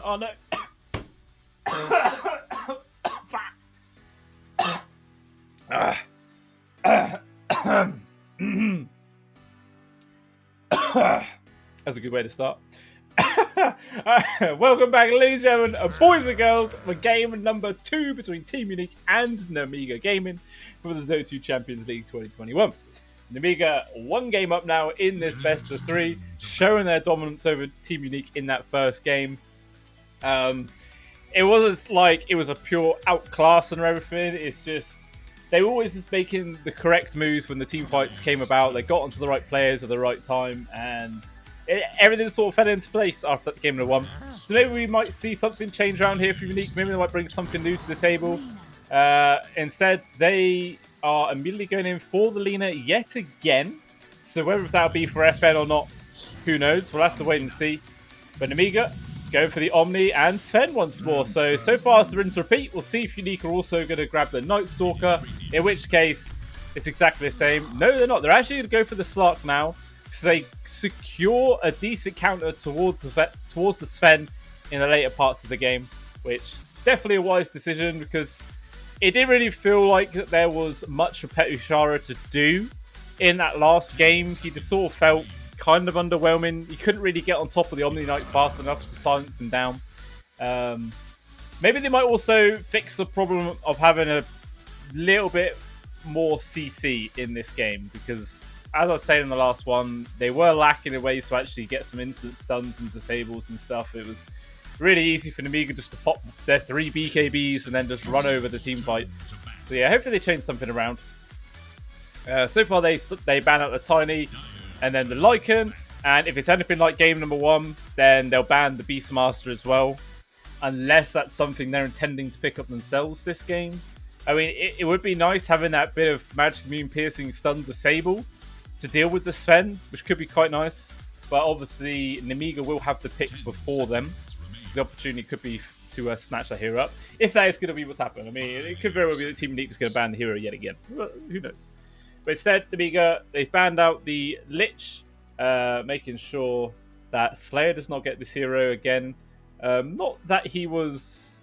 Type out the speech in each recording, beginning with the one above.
Oh no. That's a good way to start. Welcome back, ladies and gentlemen, boys and girls, for game number 2 between Team Unique and Nemiga Gaming for the D2 Champions League 2021. Nemiga one game up now in this best of 3, showing their dominance over Team Unique in that first game. It wasn't like it was a pure outclass and everything. It's just they were always just making the correct moves when the team fights came about. They got onto the right players at the right time, and everything sort of fell into place after game number 1. So maybe we might see something change around here for Unique. Maybe they might bring something new to the table. Instead, they are immediately going in for the Lena yet again. So whether that'll be for FN or not, who knows? We'll have to wait and see. But Nemiga going for the Omni and Sven once more. So far it's a rinse repeat. We'll see if Unique are also going to grab the Night Stalker, in which case it's exactly the same. No, they're not. They're actually going to go for the Slark now. So they secure a decent counter towards the Sven in the later parts of the game, which definitely a wise decision because it didn't really feel like there was much for Petushara to do in that last game. He just sort of felt kind of underwhelming. He couldn't really get on top of the Omni Knight fast enough to silence him down. Maybe they might also fix the problem of having a little bit more CC in this game because, as I was saying in the last one, they were lacking in ways to actually get some instant stuns and disables and stuff. It was really easy for Nemiga just to pop their 3 BKBs and then just run over the team fight. So yeah, hopefully they change something around. So far they ban out the Tiny and then the Lycan, and if it's anything like game number 1, then they'll ban the Beastmaster as well, unless that's something they're intending to pick up themselves this game. I mean, it would be nice having that bit of Magic Immune Piercing Stun Disable to deal with the Sven, which could be quite nice, but obviously Nemiga will have the pick before them, so the opportunity could be to snatch that hero up, if that is going to be what's happened. I mean, it could very well be that Team Unique is going to ban the hero yet again, well, who knows. But instead, Nemiga, they've banned out the Lich, making sure that Slayer does not get this hero again. Not that he was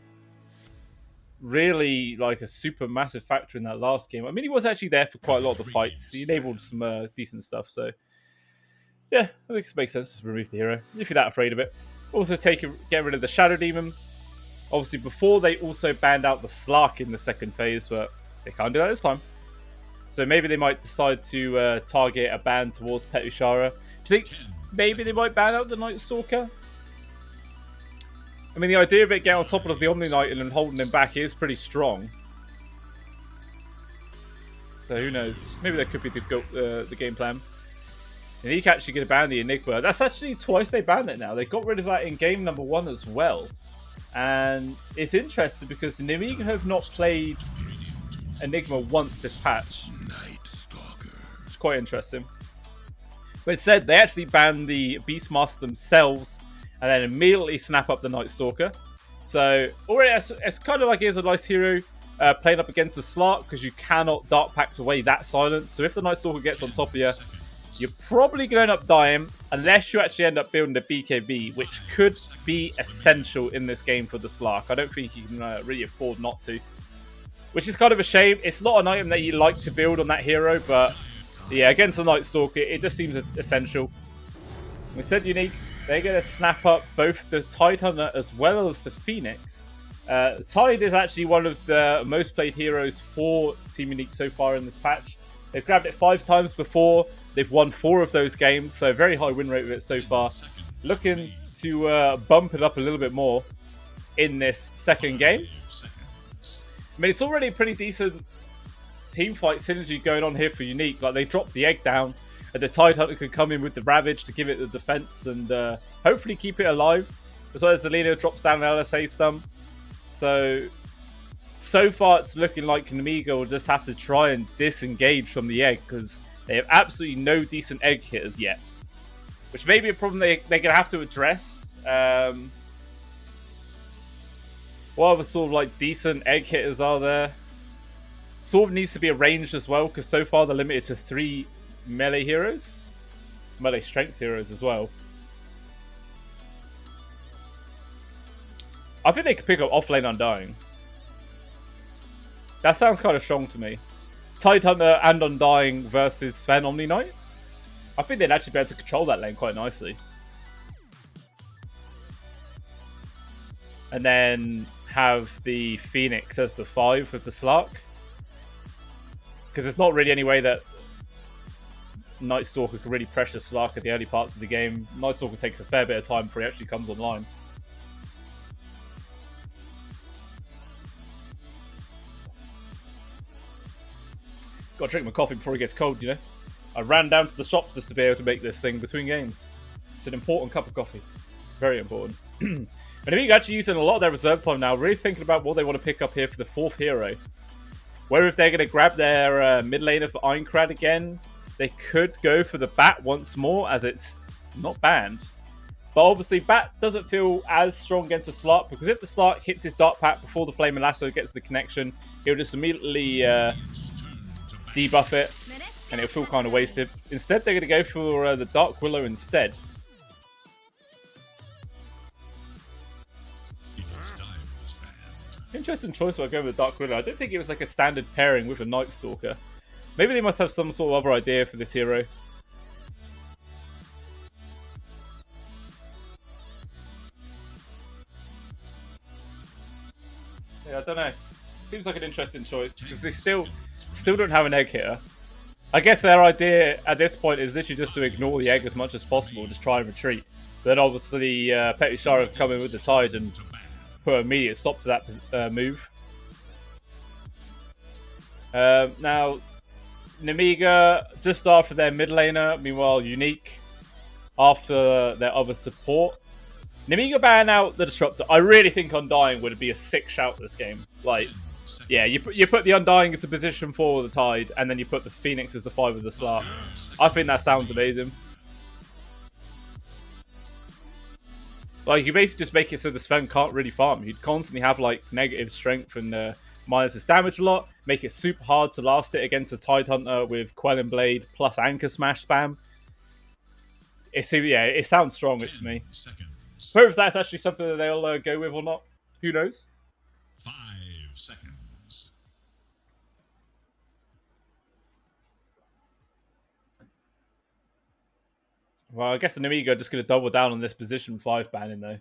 really like a super massive factor in that last game. I mean, he was actually there for quite a lot of the fights. He enabled some decent stuff. So, yeah, I think it makes sense to remove the hero if you're that afraid of it. Also, get rid of the Shadow Demon. Obviously, before they also banned out the Slark in the second phase, but they can't do that this time. So maybe they might decide to target a ban towards Petushara. Do you think maybe they might ban out the Night Stalker? I mean, the idea of it getting on top of the Omni Knight and then holding him back is pretty strong. So who knows? Maybe that could be the game plan. And he actually going to ban the Enigma. That's actually twice they banned it now. They got rid of that in game number 1 as well. And it's interesting because Nemiga have not played Enigma once this patch. It's quite interesting. But instead, they actually banned the Beastmaster themselves and then immediately snap up the Night Stalker. So already it's kind of like here's a nice hero playing up against the Slark because you cannot Dark Pact away that silence. So if the Night Stalker gets on top of you, you're probably going to end up dying unless you actually end up building the BKB, which could be essential in this game for the Slark. I don't think you can really afford not to. Which is kind of a shame. It's not an item that you like to build on that hero, but yeah, against the Night Stalker, it just seems essential. Instead, Unique, they're going to snap up both the Tide Hunter as well as the Phoenix. Tide is actually one of the most played heroes for Team Unique so far in this patch. They've grabbed it 5 times before. They've won 4 of those games, so very high win rate with it so far. Looking to bump it up a little bit more in this second game. I mean, it's already a pretty decent team fight synergy going on here for Unique. Like, they dropped the egg down, and the Tide Hunter could come in with the Ravage to give it the defense and hopefully keep it alive. As well as the Lena drops down an LSA stun. So far, it's looking like Nemiga will just have to try and disengage from the egg because they have absolutely no decent egg hitters yet. Which may be a problem they're going to have to address. What other sort of like decent egg hitters are there? Sort of needs to be arranged as well because so far they're limited to 3 melee heroes. Melee strength heroes as well. I think they could pick up offlane Undying. That sounds kind of strong to me. Tidehunter and Undying versus Sven Omni Knight. I think they'd actually be able to control that lane quite nicely. And then have the Phoenix as the 5 with the Slark. Because there's not really any way that Night Stalker can really pressure Slark at the early parts of the game. Night Stalker takes a fair bit of time before he actually comes online. Gotta drink my coffee before it gets cold, you know? I ran down to the shops just to be able to make this thing between games. It's an important cup of coffee. Very important. And Nemiga actually using a lot of their reserve time now, really thinking about what they want to pick up here for the 4th hero. Whether if they're going to grab their mid laner for Aincrad again, they could go for the Bat once more, as it's not banned. But obviously, Bat doesn't feel as strong against the Slark, because if the Slark hits his Dark Pack before the Flame and Lasso gets the connection, he'll just immediately debuff it, and it'll feel kind of wasted. Instead, they're going to go for the Dark Willow instead. Interesting choice by going with the Dark Willow. I don't think it was like a standard pairing with a Night Stalker. Maybe they must have some sort of other idea for this hero. Yeah, I don't know. Seems like an interesting choice because they still don't have an egg hitter. I guess their idea at this point is literally just to ignore the egg as much as possible, just try and retreat. But then obviously Petty Shara come in with the Tide and put an immediate stop to that move. Now, Nemiga just after their mid laner, meanwhile Unique after their other support. Nemiga ban out the Disruptor. I really think Undying would be a sick shout this game. Like, yeah, you put the Undying as a position 4 with the Tide, and then you put the Phoenix as the 5 with the Slark. I think that sounds amazing. Like, you basically just make it so the Sven can't really farm. He'd constantly have, like, negative strength and minus his damage a lot. Make it super hard to last it against a Tidehunter with Quelling Blade plus Anchor Smash spam. It sounds strong to me. Whether if that's actually something that they'll go with or not, who knows? 5 seconds. Well, I guess the Nemiga are just going to double down on this position 5 banning though.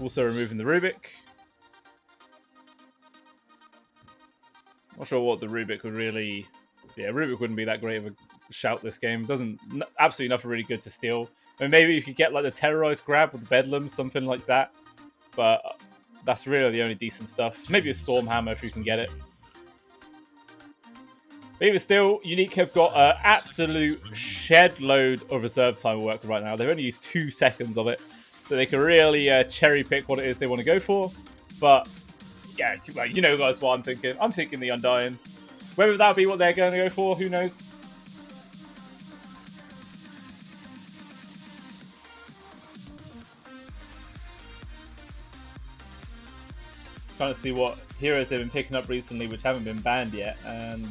Also removing the Rubik. Not sure what the Rubik would really... Yeah, Rubik wouldn't be that great of a shout this game. Absolutely nothing really good to steal. I mean, maybe you could get like the Terrorized grab with the Bedlam, something like that. But that's really the only decent stuff. Maybe a Storm Hammer if you can get it. But even still, Unique have got an absolute shed load of reserve time work right now. They've only used 2 seconds of it. So they can really cherry pick what it is they want to go for. But yeah, you know guys what I'm thinking. I'm thinking the Undying. Whether that'll be what they're going to go for, who knows? Trying to see what heroes they've been picking up recently which haven't been banned yet, and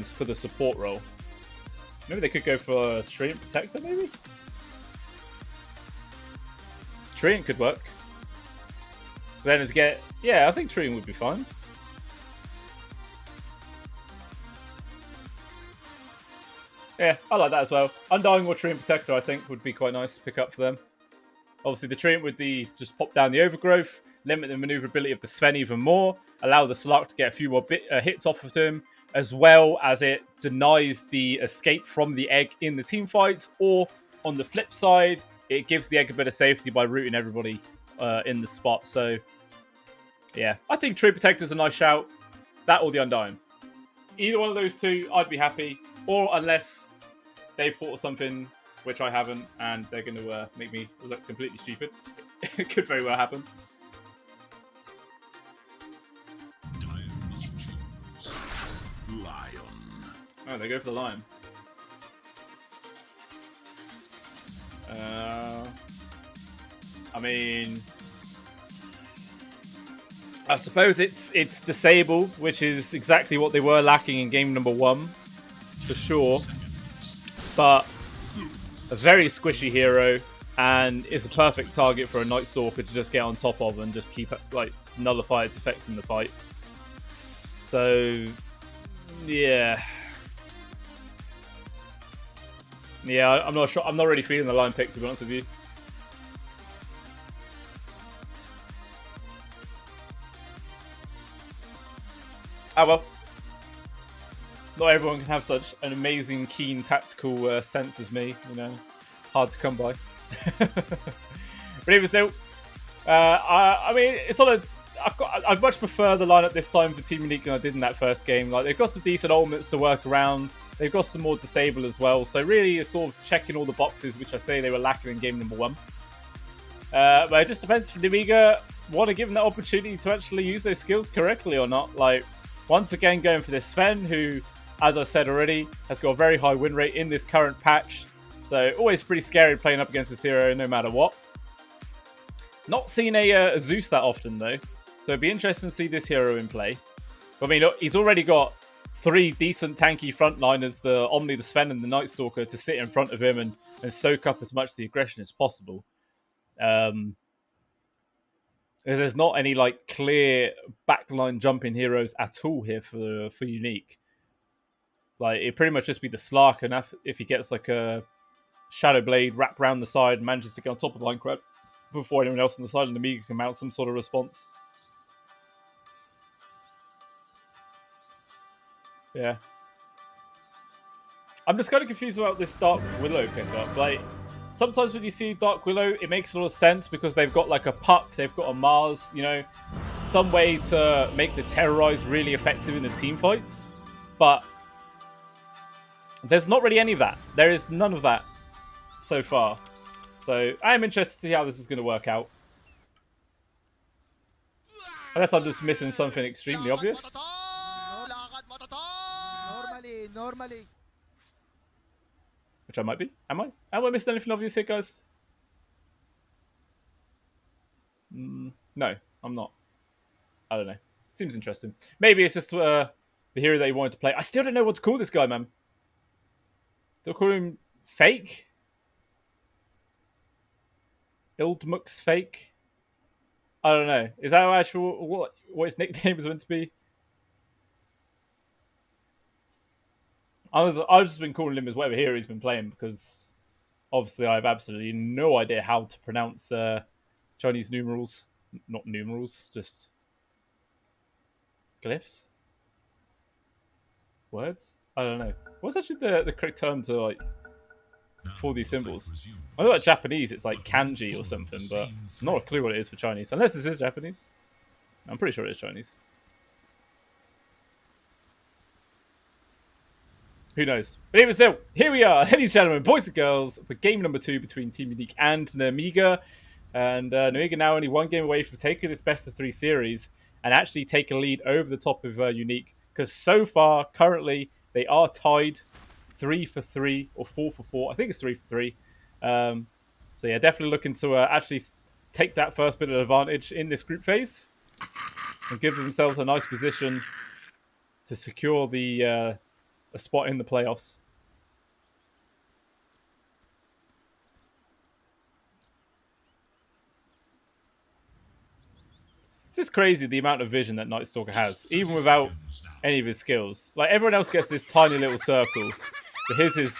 for the support role. Maybe they could go for Treant Protector, maybe? Treant could work. Then it's yeah, I think Treant would be fine. Yeah, I like that as well. Undying or Treant Protector, I think, would be quite nice to pick up for them. Obviously, the Treant would just pop down the Overgrowth, limit the maneuverability of the Sven even more, allow the Slark to get a few more hits off of him, as well as it denies the escape from the egg in the team fights, or on the flip side, it gives the egg a bit of safety by rooting everybody in the spot. So, yeah, I think Treant Protector is a nice shout. That or the Undying. Either one of those two, I'd be happy. Or unless they've thought of something which I haven't, and they're going to make me look completely stupid. It could very well happen. Lion. Oh, they go for the Lion. I mean, I suppose it's disabled, which is exactly what they were lacking in game number 1, for sure. But a very squishy hero. and it's a perfect target for a Night Stalker to just get on top of and just keep like nullify its effects in the fight. So yeah, I'm not sure. I'm not really feeling the line pick, to be honest with you. Ah well. Not everyone can have such an amazing, keen, tactical sense as me. You know, it's hard to come by. But even still, I mean, it's not a. I'd much prefer the lineup this time for Team Unique than I did in that first game. Like, they've got some decent ultimates to work around. They've got some more disable as well. So really, it's sort of checking all the boxes, which I say they were lacking in game number 1. But it just depends if Nemiga want to give them that opportunity to actually use those skills correctly or not. Like, once again, going for this Sven, who, as I said already, has got a very high win rate in this current patch. So always pretty scary playing up against this hero no matter what. Not seen a Zeus that often though. So it'd be interesting to see this hero in play. But I mean, look, he's already got 3 decent tanky frontliners, the Omni, the Sven, and the Night Stalker, to sit in front of him and soak up as much of the aggression as possible. There's not any like clear backline jumping heroes at all here for Unique. Like, it'd pretty much just be the Slark enough if he gets like a Shadow Blade wrapped around the side and manages to get on top of the line crab before anyone else on the side, and Nemiga can mount some sort of response. Yeah. I'm just kind of confused about this Dark Willow pickup. Like, sometimes when you see Dark Willow, it makes a lot of sense because they've got like a Puck, they've got a Mars, you know, some way to make the Terrorize really effective in the team fights. But there's not really any of that. There is none of that so far. So I am interested to see how this is going to work out. Unless I'm just missing something extremely obvious. Normally. Which I might be. Am I? Am I missing anything obvious here, guys? No, I'm not. I don't know. Seems interesting. Maybe it's just the hero that he wanted to play. I still don't know what to call this guy, man. Do I call him Fake? Ildmux Fake? I don't know. Is that actual what his nickname is meant to be? I've just been calling him as whatever hero he's been playing because obviously I have absolutely no idea how to pronounce Chinese numerals. Not numerals, just glyphs? Words? I don't know. What's actually the correct term to like for these symbols? I know that Japanese it's like kanji or something, but not a clue what it is for Chinese. Unless this is Japanese. I'm pretty sure it is Chinese. Who knows? But even still, here we are, ladies and gentlemen, boys and girls, for game number 2 between Team Unique and Nemiga. And Nemiga now only 1 game away from taking this best of 3 series and actually take a lead over the top of Unique. Because so far, currently, they are tied 3 for 3 or 4 for 4. I think it's 3 for 3. So yeah, definitely looking to actually take that first bit of advantage in this group phase and give themselves a nice position to secure the a spot in the playoffs. This is crazy, the amount of vision that Night Stalker has, even without any of his skills. Like, everyone else gets this tiny little circle, but his is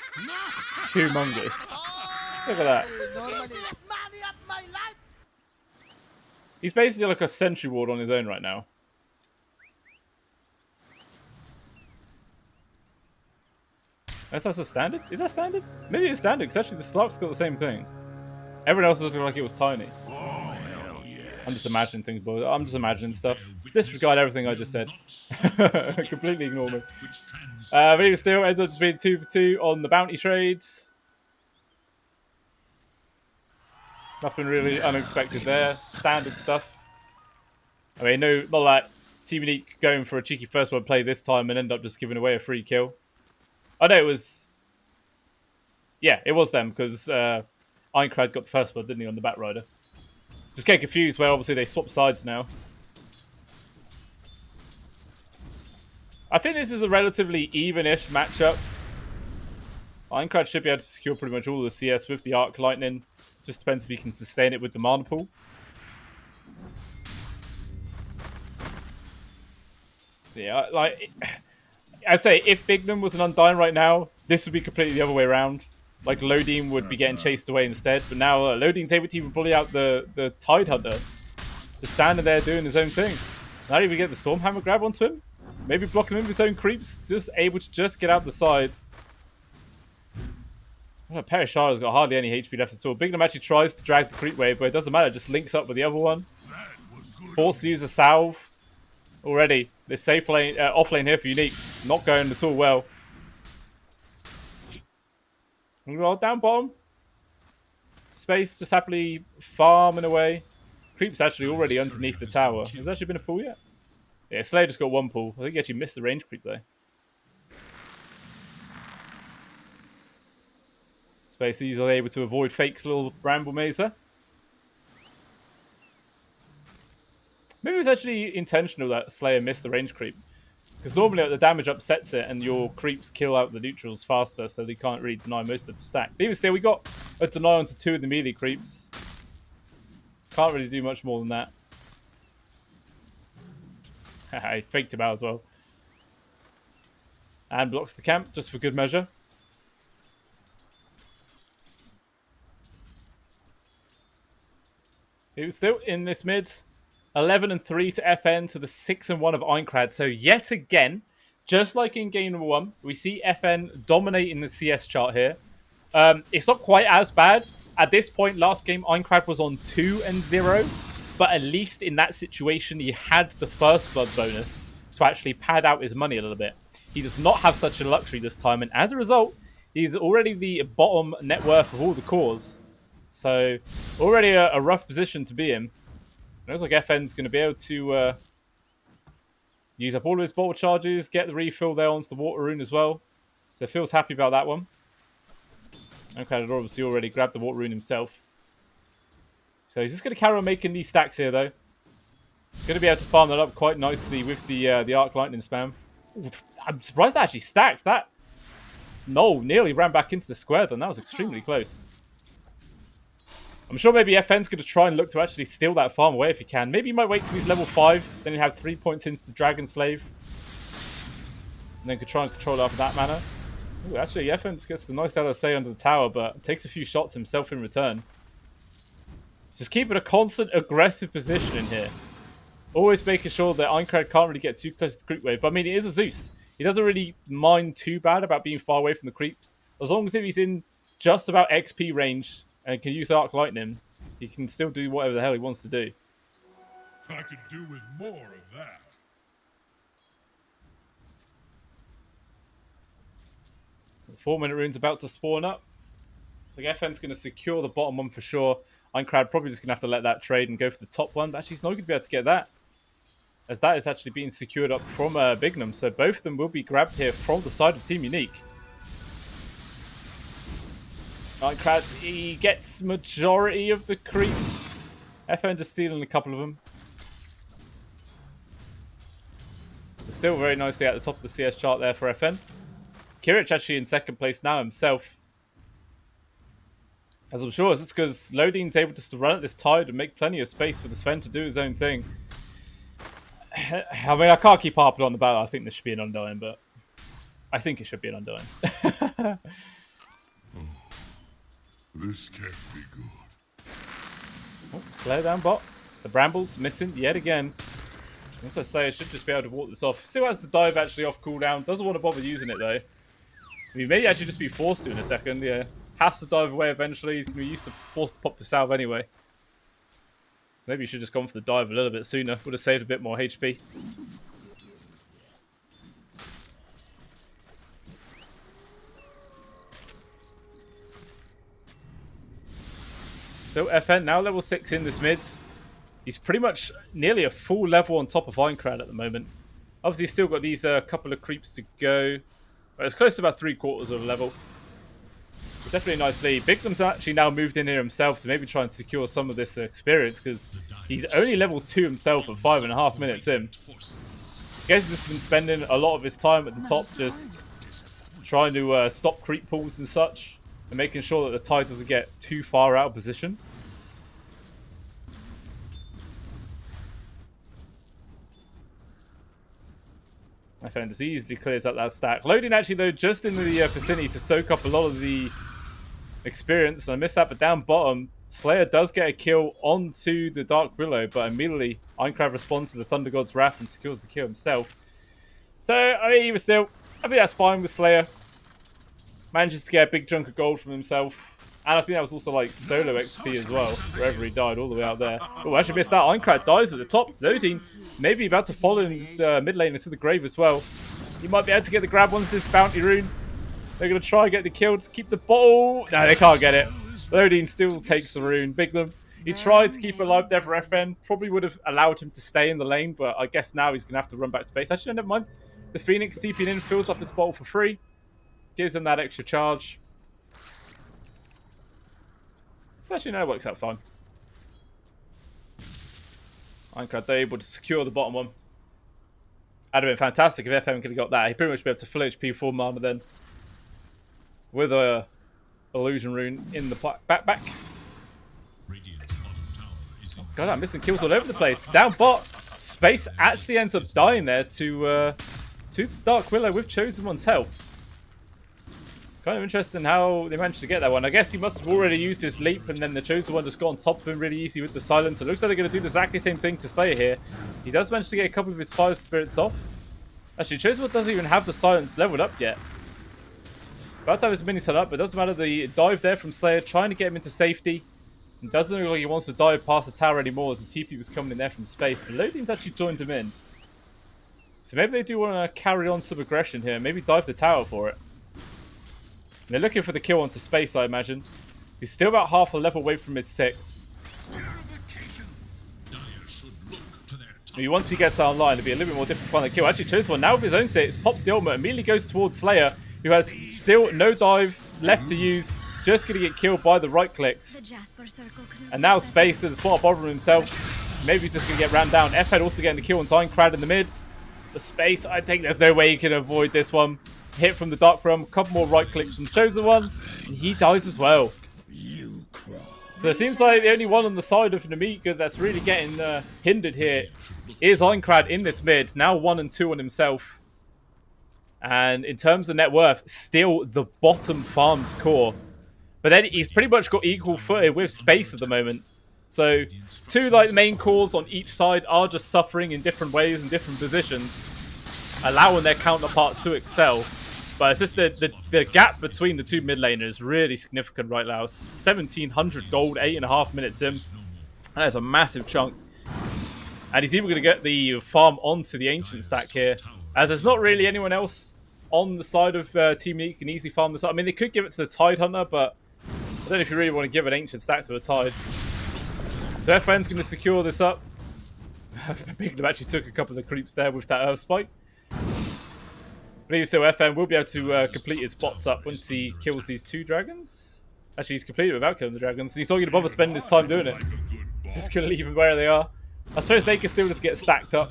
humongous. Look at that. He's basically like a sentry ward on his own right now. That's a standard? Is that standard? Maybe it's standard, because actually the Slark's got the same thing. Everyone else looked like it was tiny. I'm just imagining things, boys. I'm just imagining stuff. Disregard everything I just said. Completely ignore me. But even still, ends up just being 2 for 2 on the bounty trades. Nothing really unexpected there. Standard stuff. I mean, no, not like Team Unique going for a cheeky first one play this time and end up just giving away a free kill. Oh no, it was... Yeah, it was them, because Ironcrad got the first one, didn't he, on the Batrider. Just getting confused where obviously they swap sides now. I think this is a relatively even-ish matchup. Ironcrad should be able to secure pretty much all of the CS with the Arc Lightning. Just depends if he can sustain it with the mana pool. Yeah, like I say, if Bignum was an Undying right now, this would be completely the other way around. Like Lodine would be getting chased away instead, but now Lodine's able to even bully out the Tide Hunter, just standing there doing his own thing. Not even get the Stormhammer grab onto him, maybe blocking him with his own creeps, just able to just get out the side. Well, Perishara's got hardly any HP left at all. Bignum actually tries to drag the creep wave, but it doesn't matter, just links up with the other one. Forced to use a salve. Already, this safe lane, off lane here for Unique, not going at all well. Well, down bottom. Space just happily farming away. Creep's actually already underneath the tower. Has there actually been a pull yet? Yeah, Slayer just got one pull. I think he actually missed the range creep though. Space easily able to avoid Fake's little bramble maze there. Maybe it was actually intentional that Slayer missed the range creep. Because normally the damage upsets it and your creeps kill out the neutrals faster, so they can't really deny most of the stack. But even still, we got a deny onto 2 of the melee creeps. Can't really do much more than that. He faked him out as well. And blocks the camp, just for good measure. He was still in this mid. 11-3 to FN to the 6-1 of Aincrad. So yet again, just like in game number 1, we see FN dominating the CS chart here. It's not quite as bad. At this point, last game, Aincrad was on 2-0. But at least in that situation, he had the first blood bonus to actually pad out his money a little bit. He does not have such a luxury this time. And as a result, he's already the bottom net worth of all the cores. So already a rough position to be in. It looks like FN's going to be able to use up all of his bottle charges, get the refill there onto the water rune as well. So feels happy about that one. Okay, had obviously already grabbed the water rune himself. So he's just going to carry on making these stacks here though. Going to be able to farm that up quite nicely with the Arc Lightning spam. Ooh, I'm surprised that actually stacked. That no, nearly ran back into the square then. That was extremely close. I'm sure maybe FN's going to try and look to actually steal that farm away if he can. Maybe he might wait till he's level 5. Then he'll have 3 points into the Dragon Slave. And then could try and control it after that manner. Ooh, actually, FN just gets the nice LSA under the tower, but takes a few shots himself in return. Just keeping a constant aggressive position in here. Always making sure that Aincrad can't really get too close to the creep wave. But I mean, it is a Zeus. He doesn't really mind too bad about being far away from the creeps. As long as if he's in just about XP range and can use Arc Lightning, he can still do whatever the hell he wants to do. I could do with more of that. The 4-minute rune's about to spawn up. So FN's going to secure the bottom one for sure. Aincrad probably just going to have to let that trade and go for the top one. But actually, he's not going to be able to get that, as that is actually being secured up from Bignum. So both of them will be grabbed here from the side of Team Unique. Aincrad, he gets majority of the creeps. FN just stealing a couple of them. But still very nicely at the top of the CS chart there for FN. Kirich actually in second place now himself. As I'm sure, it's just because Lodine's able just to run at this tide and make plenty of space for the Sven to do his own thing. I mean, I can't keep harping on the battle. I think this should be an Undying, but I think it should be an Undying. This can't be good. Oh, Slayer down bot. The Brambles missing yet again. As I say, I should just be able to walk this off. Still has the dive actually off cooldown. Doesn't want to bother using it though. He may actually just be forced to in a second. Yeah, has to dive away eventually. He's going to be forced to pop the salve anyway. So maybe he should have just gone for the dive a little bit sooner. Would have saved a bit more HP. So FN now level 6 in this mid. He's pretty much nearly a full level on top of Aincrad at the moment. Obviously, he's still got these couple of creeps to go. But it's close to about 3/4 of a level. But definitely a nice lead. Bignum's actually now moved in here himself to maybe try and secure some of this experience, because he's only level 2 himself at 5.5 minutes in. I guess he's just been spending a lot of his time at the top just trying to stop creep pulls and such. and making sure that the Tide doesn't get too far out of position. FN just easily clears up that stack. Loading actually though just in the vicinity to soak up a lot of the experience. I missed that, but down bottom, Slayer does get a kill onto the Dark Willow, but immediately Aincrad responds to the Thunder God's Wrath and secures the kill himself. So, I mean, even still, I think that's fine with Slayer. Manages to get a big chunk of gold from himself. And I think that was also like solo XP as well, wherever he died, all the way out there. Oh, actually missed that. Aincrad dies at the top. Loading, maybe about to follow his mid lane into the grave as well. He might be able to get the grab once this bounty rune. They're going to try and get the kill to keep the bottle. No, they can't get it. Loading still takes the rune. Biglum, he tried to keep it alive there for FN. Probably would have allowed him to stay in the lane, but I guess now he's going to have to run back to base. Actually, no, never mind. The Phoenix TPing in, fills up his bottle for free. Gives him that extra charge. Actually, no, it works out fine. Aincrad, they're able to secure the bottom one. That'd have been fantastic if FM could have got that. He'd pretty much be able to full HP, full mana then. With a illusion rune in the backpack. Oh, God, I'm missing kills all over the place. Down bot, Space actually ends up dying there to Dark Willow with Chosen One's help. Kind of interesting how they managed to get that one. I guess he must have already used his leap and then the Chosen One just got on top of him really easy with the silence. It looks like they're going to do the exactly same thing to Slayer here. He does manage to get a couple of his fire spirits off. Actually, Chosen One doesn't even have the silence leveled up yet. About to have his mini sun up, but it doesn't matter. The dive there from Slayer, trying to get him into safety. It doesn't look like he wants to dive past the tower anymore as the TP was coming in there from space. But Loading's actually joined him in. So maybe they do want to carry on some aggression here. Maybe dive the tower for it. And they're looking for the kill onto space, I imagine. He's still about half a level away from his 6. Maybe once he gets that online, it'll be a little bit more difficult to find the kill. Actually, Chosen One now with his own 6, pops the ultimate, immediately goes towards Slayer, who has still no dive left to use. Just going to get killed by the right clicks. And now Space is a spot bothering himself. Maybe he's just going to get ran down. F-Head also getting the kill on Aincrad in the mid. The Space, I think there's no way he can avoid this one. Hit from the Dark Realm, a couple more right clicks from Chosen One, and he dies as well. So it seems like the only one on the side of Nemiga that's really getting hindered here is Aincrad in this mid. Now 1 and 2 on himself. And in terms of net worth, still the bottom farmed core. But then he's pretty much got equal footing with Space at the moment. So 2 like main cores on each side are just suffering in different ways and different positions, allowing their counterpart to excel. But it's just the gap between the 2 mid laners is really significant right now. 1,700 gold, 8.5 minutes in. That is a massive chunk. And he's even going to get the farm onto the Ancient stack here, as there's not really anyone else on the side of Team Neat can easily farm this up. I mean, they could give it to the Tide Hunter, but I don't know if you really want to give an Ancient stack to a Tide. So FN's going to secure this up. Biglum actually took a couple of the creeps there with that Earth Spike. I believe so. FN will be able to complete his spots up once he kills these 2 dragons. Actually, he's completed without killing the dragons. He's not going to bother spending his time doing it. He's just going to leave them where they are. I suppose they can still just get stacked up.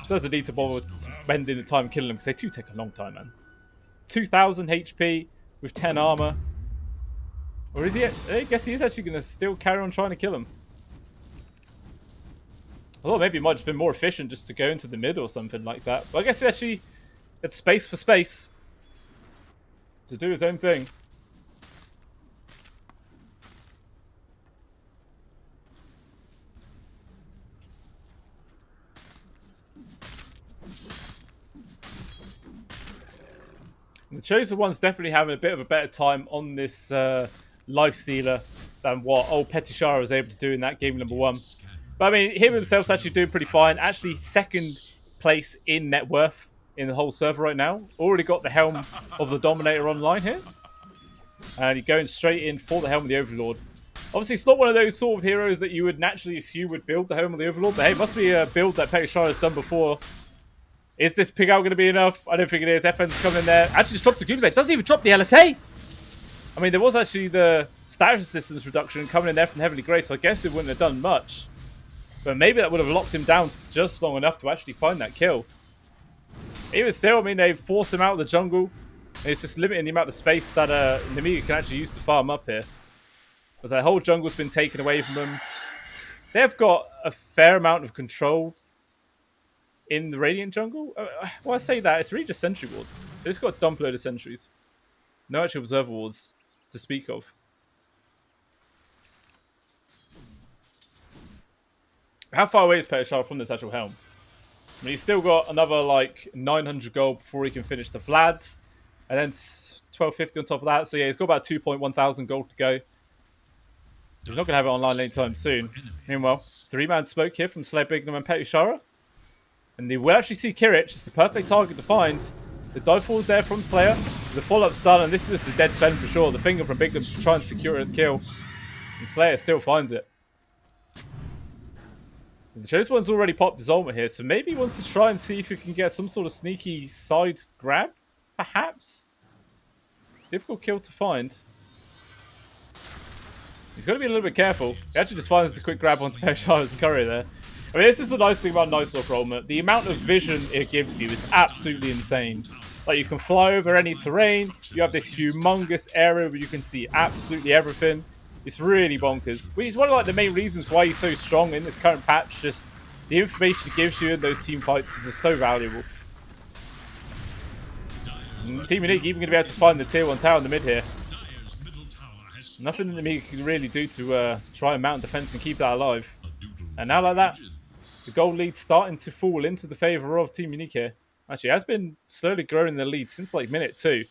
Doesn't need to bother spending the time killing them because they do take a long time, man. 2,000 HP with 10 armor. Or is he? I guess he is actually going to still carry on trying to kill him. Although maybe it might have just been more efficient just to go into the mid or something like that. But I guess actually it's Space for Space to do his own thing. The Chosen One's definitely having a bit of a better time on this Life Stealer than what old Petishara was able to do in that game number 1. But I mean, him himself's actually doing pretty fine. Actually, 2nd place in net worth in the whole server right now. Already got the Helm of the Dominator online here. And he's going straight in for the Helm of the Overlord. Obviously, it's not one of those sort of heroes that you would naturally assume would build the Helm of the Overlord. But hey, it must be a build that Petishara has done before. Is this pig out going to be enough? I don't think it is. FN's coming in there. Actually, just drops the Goonblade. Doesn't even drop the LSA. I mean, there was actually the status assistance reduction coming in there from Heavenly Grace, so I guess it wouldn't have done much. But maybe that would have locked him down just long enough to actually find that kill. Even still, I mean, they force him out of the jungle. And it's just limiting the amount of space that Nemiga can actually use to farm up here. Because that whole jungle's been taken away from them. They've got a fair amount of control in the Radiant jungle. Well, I say that, it's really just sentry wards. They've just got a dump load of sentries. No actual observer wards to speak of. How far away is Petashara from this actual helm? I mean, he's still got another, like, 900 gold before he can finish the Vlads. And then 1250 on top of that. So, yeah, he's got about 2.1 thousand gold to go. He's not going to have it online anytime soon. Meanwhile, 3-man smoke here from Slayer Bignum and Petashara. And they will actually see Kirich. It's the perfect target to find. The dive falls there from Slayer. The follow-up's done, and this is just a dead spend for sure. The finger from Bignum to try and secure a kill. And Slayer still finds it. The Chosen One's already popped his ultimate here, so maybe he wants to try and see if he can get some sort of sneaky side grab, perhaps? Difficult kill to find. He's got to be a little bit careful. He actually just finds the quick grab onto Petashara's courier there. I mean, this is the nice thing about Nice Lord ultimate. The amount of vision it gives you is absolutely insane. Like, you can fly over any terrain. You have this humongous area where you can see absolutely everything. It's really bonkers. Which is one of like the main reasons why he's so strong in this current patch. Just the information it gives you in those team fights is just so valuable. And Team Unique even going to be able to find the tier 1 tower in the mid here. Nothing that Nemiga can really do to try and mount defense and keep that alive. And now like that, the gold lead starting to fall into the favour of Team Unique here. Actually, it has been slowly growing the lead since like minute 2.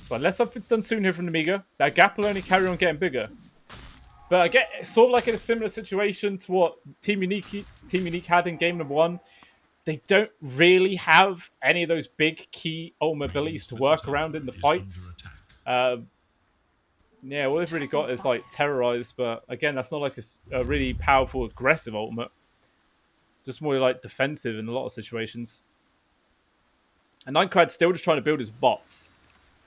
But unless something's done soon here from Nemiga, that gap will only carry on getting bigger. But I get sort of like in a similar situation to what Team Unique had in game number 1. They don't really have any of those big key ultimate abilities to work around in the fights. Yeah, all they've really got is like Terrorize, but again, that's not like a really powerful, aggressive ultimate. Just more like defensive in a lot of situations. And Nightcrad's still just trying to build his bots.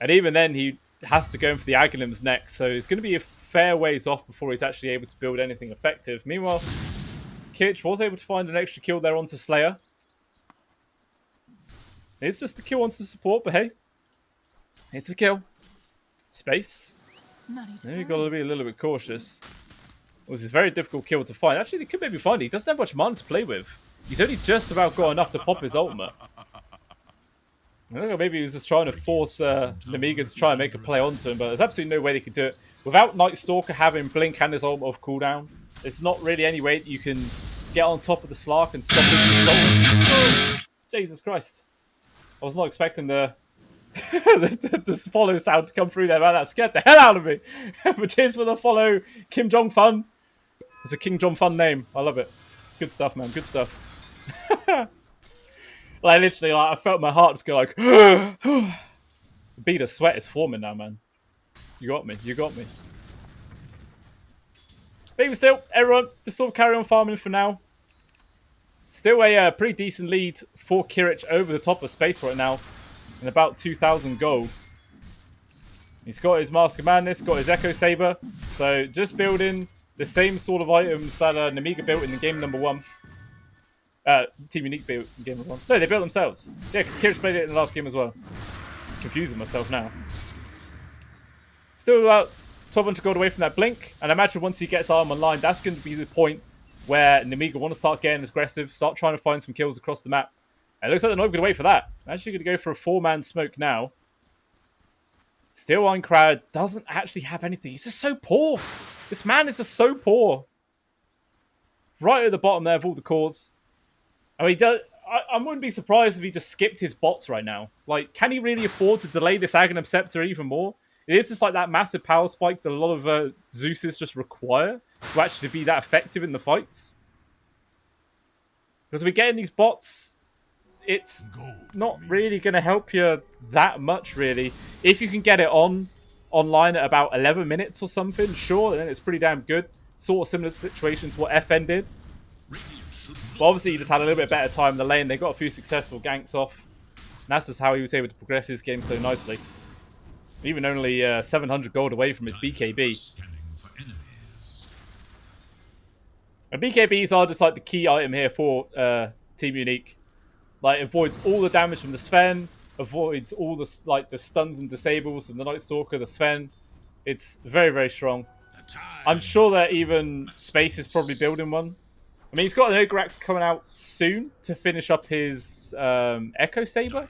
And even then, he has to go in for the Aghanims next, so it's going to be a fair ways off before he's actually able to build anything effective. Meanwhile, Kitch was able to find an extra kill there onto Slayer. It's just the kill onto the support, but hey, it's a kill. Space. Then you've got to be a little bit cautious. It was a very difficult kill to find. Actually, they could maybe find it. He doesn't have much mana to play with. He's only just about got enough to pop his ultimate. I think maybe he was just trying to force Nemiga to try and make a play onto him, but there's absolutely no way they could do it. Without Night Stalker having Blink and his ultimate off cooldown, there's not really any way that you can get on top of the Slark and stop him. Jesus Christ. I was not expecting the follow sound to come through there, man. That scared the hell out of me. But cheers for the follow, Kim Jong Fun. It's a King Jong Fun name. I love it. Good stuff, man. Good stuff. Like, literally, like, I felt my heart just go like... The bead of sweat is forming now, man. You got me. You got me. But even still, everyone, just sort of carry on farming for now. Still a pretty decent lead for Kirich over the top of space right now. And about 2,000 gold. He's got his Mask of Madness, got his Echo Saber. So just building the same sort of items that Nemiga built in the game number 1. Team Unique built in game number 1. No, they built themselves. Yeah, because Kirich played it in the last game as well. Confusing myself now. Still about 1,200 gold away from that Blink. And I imagine once he gets Arm online, that's going to be the point where Nemiga want to start getting aggressive, start trying to find some kills across the map. And it looks like they're not going to wait for that. They're actually going to go for a 4-man smoke now. Still on Crowd doesn't actually have anything. He's just so poor. This man is just so poor. Right at the bottom there of all the cores. I mean, I wouldn't be surprised if he just skipped his bots right now. Like, can he really afford to delay this Aghanim Scepter even more? It is just like that massive power spike that a lot of Zeuses just require to actually be that effective in the fights. Because we're getting these bots, it's not really going to help you that much, really. If you can get it online at about 11 minutes or something, sure, then it's pretty damn good. Sort of similar situation to what FN did. But obviously, he just had a little bit better time in the lane. They got a few successful ganks off. And that's just how he was able to progress his game so nicely. Even only 700 gold away from his BKB. And BKBs are just like the key item here for Team Unique. Like, avoids all the damage from the Sven, avoids all the the stuns and disables from the Night Stalker, the Sven. It's very, very strong. I'm sure that even Space is probably building one. I mean, he's got an Ograx coming out soon to finish up his Echo Saber,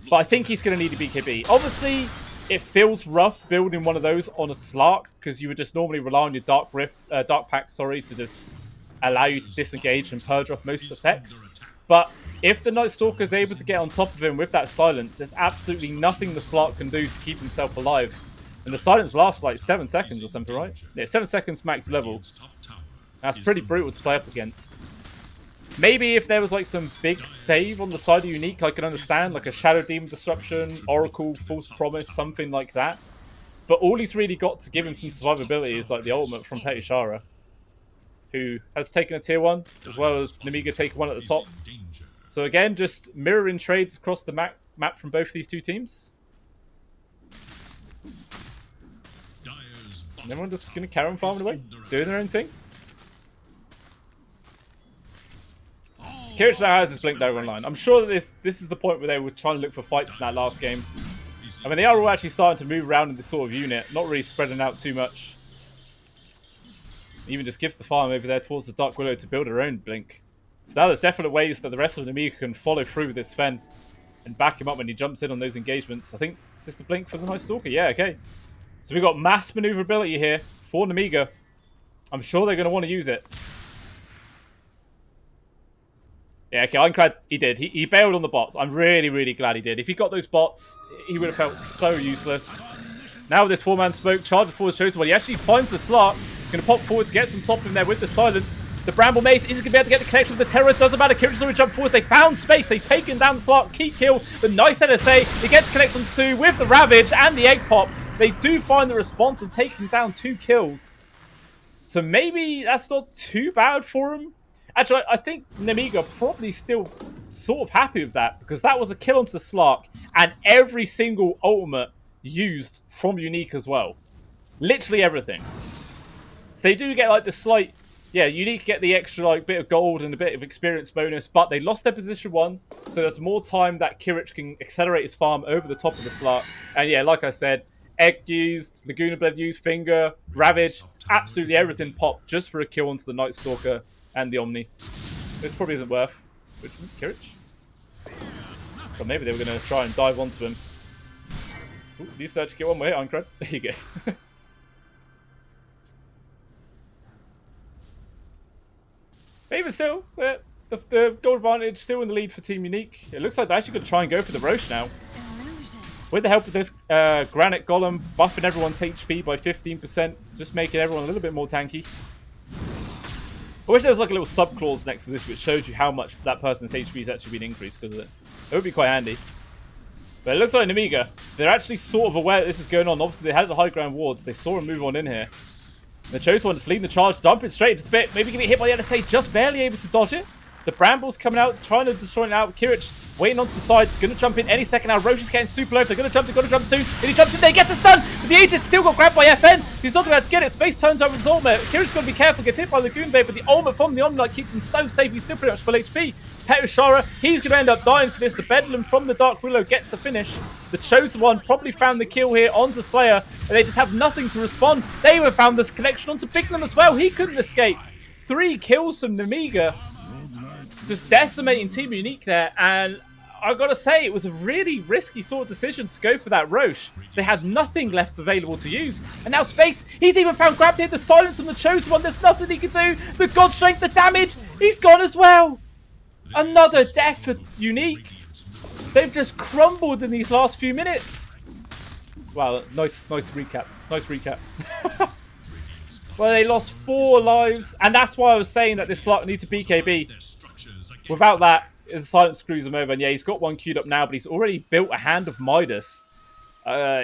but I think he's going to need a BKB. Obviously, it feels rough building one of those on a Slark because you would just normally rely on your Dark Pact, to just allow you to disengage and purge off most effects. But if the Night Stalker is able to get on top of him with that silence, there's absolutely nothing the Slark can do to keep himself alive. And the silence lasts like 7 seconds or something, right? Yeah, 7 seconds max level. That's pretty brutal to play up against. Maybe if there was like some big save on the side of Unique, I could understand, like a Shadow Demon Disruption, Oracle, False Promise, something like that. But all he's really got to give him some survivability is like the ultimate from Petishara, who has taken a tier 1, as well as Nemiga taking one at the top. So again, just mirroring trades across the map from both these two teams. And everyone just going to carry on farming away, doing their own thing. Kirich now has his Blink Dagger online. I'm sure that this is the point where they were trying to look for fights in that last game. I mean, they are all actually starting to move around in this sort of unit, not really spreading out too much. Even just gives the farm over there towards the Dark Willow to build her own Blink. So now there's definite ways that the rest of the Nemiga can follow through with this Sven and back him up when he jumps in on those engagements. I think, is this the Blink for the Night Stalker? Yeah, okay. So we've got mass maneuverability here for Nemiga. I'm sure they're going to want to use it. Yeah, okay, I'm glad he did. He bailed on the bots. I'm really, really glad he did. If he got those bots, he would have felt so useless. Now with this 4-man smoke, charge forward chosen one. He actually finds the Slark. Going to pop forwards, gets on top of him there with the silence. The Bramble Mace isn't going to be able to get the connection with the Terrorist. Doesn't matter. Kirich's already jumped forwards. They found space. They've taken down the Slark. Keep kill. The nice NSA. He gets connection to 2 with the Ravage and the Egg Pop. They do find the response and taking down 2 kills. So maybe that's not too bad for him. Actually, I think Nemiga probably still sort of happy with that, because that was a kill onto the Slark and every single ultimate used from Unique as well. Literally everything. So they do get like the slight, yeah, Unique get the extra like bit of gold and a bit of experience bonus, but they lost their position 1, so there's more time that Kirich can accelerate his farm over the top of the Slark. And yeah, like I said, Egg used, Laguna Blade used, Finger, Ravage, absolutely everything popped just for a kill onto the Night Stalker and the Omni, which probably isn't worth. Which Kirich? But maybe they were going to try and dive onto him. Ooh, these search get one way, Uncred. There you go. But even still, the gold advantage still in the lead for Team Unique. It looks like they're actually going to try and go for the Roche now. With the help of this Granite Golem, buffing everyone's HP by 15%, just making everyone a little bit more tanky. I wish there was like a little sub-clause next to this which shows you how much that person's HP has actually been increased because of it. It would be quite handy. But it looks like Nemiga, they're actually sort of aware that this is going on. Obviously, they had the high ground wards. They saw him move on in here. The chosen one just leading the charge, dumping straight into the bit. Maybe getting hit by the NSA, just barely able to dodge it. The Bramble's coming out, trying to destroy it out. Kirich waiting onto the side, going to jump in any second now. Roche is getting super low. They're going to jump soon. And he jumps in there, gets a stun. But the Aegis still got grabbed by FN. He's not going to be able to get it. Space turns over his ultimate. Kirich's got to be careful, gets hit by the Lagoon Blade, but the ultimate from the Omnight keeps him so safe. He's still pretty much full HP. Petishara, he's going to end up dying for this. The Bedlam from the Dark Willow gets the finish. The Chosen One probably found the kill here onto Slayer, and they just have nothing to respond. They even found this connection onto Bignum as well. He couldn't escape. 3 kills from Nemiga. Just decimating Team Unique there, and I've got to say, it was a really risky sort of decision to go for that Roche. They had nothing left available to use. And now Space, he's even found grab here, the silence from the Chosen One, there's nothing he can do. The God Strength, the damage, he's gone as well. Another death for Unique. They've just crumbled in these last few minutes. Wow, nice recap. Nice recap. Well, they lost 4 lives, and that's why I was saying that this slot needs to BKB. Without that, the silence screws him over. And yeah, he's got 1 queued up now, but he's already built a Hand of Midas.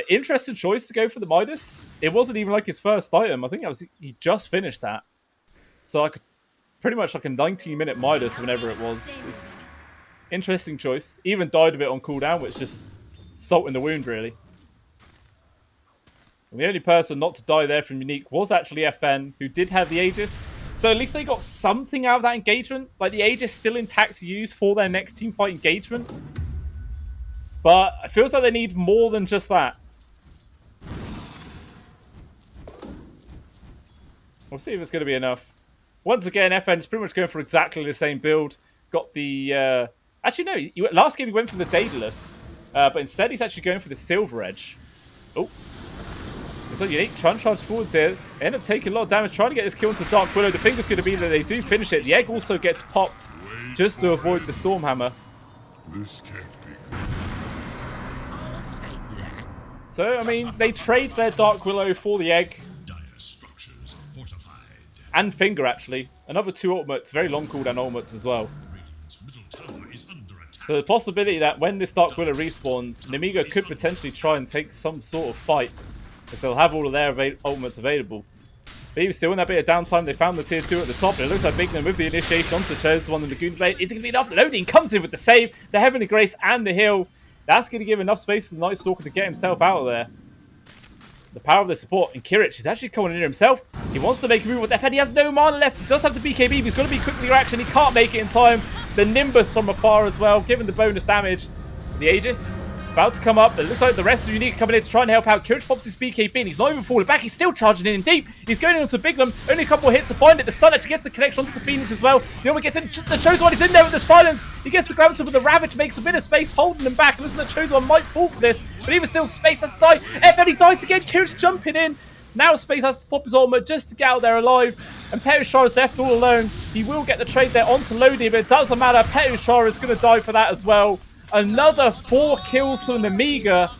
Interesting choice to go for the Midas. It wasn't even like his first item. I think he just finished that. So like pretty much like a 19-minute Midas whenever it was. It's interesting choice. Even died of it on cooldown, which is just salt in the wound, really. And the only person not to die there from Unique was actually FN, who did have the Aegis. So at least they got something out of that engagement. Like, the Aegis still intact to use for their next team fight engagement. But it feels like they need more than just that. We'll see if it's going to be enough. Once again, FN is pretty much going for exactly the same build. Got the... Actually, no. Last game he went for the Daedalus. But instead he's actually going for the Silver Edge. Oh. So Unique trying to charge forwards here. End up taking a lot of damage, trying to get this kill into Dark Willow. The finger's going to be that they do finish it. The egg also gets popped just to avoid the Stormhammer. This can't be good. I'll take that. So, I mean, they trade their Dark Willow for the egg. Dire structures are fortified. And finger, actually. Another 2 ultimates, very long cooldown ultimates as well. Radiant's middle tower is under attack. So the possibility that when this Dark Willow respawns, Nemiga could potentially try and take some sort of fight, as they'll have all of their ultimates available. But even still, in that bit of downtime, they found the tier 2 at the top, and it looks like Bigman with the initiation onto the Chosen One, the Lagoon Blade. Is it going to be enough? Loading comes in with the save, the Heavenly Grace, and the heal. That's going to give enough space for the Night Stalker to get himself out of there. The power of the support, and Kirich is actually coming in himself. He wants to make a move with FN. He has no mana left. He does have the BKB, but he's got to be quick with the reaction. He can't make it in time. The Nimbus from afar as well, given the bonus damage. The Aegis about to come up. It looks like the rest of Unique are coming in to try and help out. Kirich pops his BKB, and he's not even falling back. He's still charging in deep. He's going into Biglum. Only a couple of hits to find it. The Sun actually gets the connection onto the Phoenix as well. The other gets in. The Chosen One is in there with the silence. He gets the grab, but the Ravage makes a bit of space, holding him back. It looks like the Chosen One might fall for this, but even still, Space has to die. FN, he dies again. Kirich jumping in. Now Space has to pop his ultimate just to get out there alive. And Perushar is left all alone. He will get the trade there onto Lodi, but it doesn't matter. Perushar is going to die for that as well. Another 4 kills from Nemiga,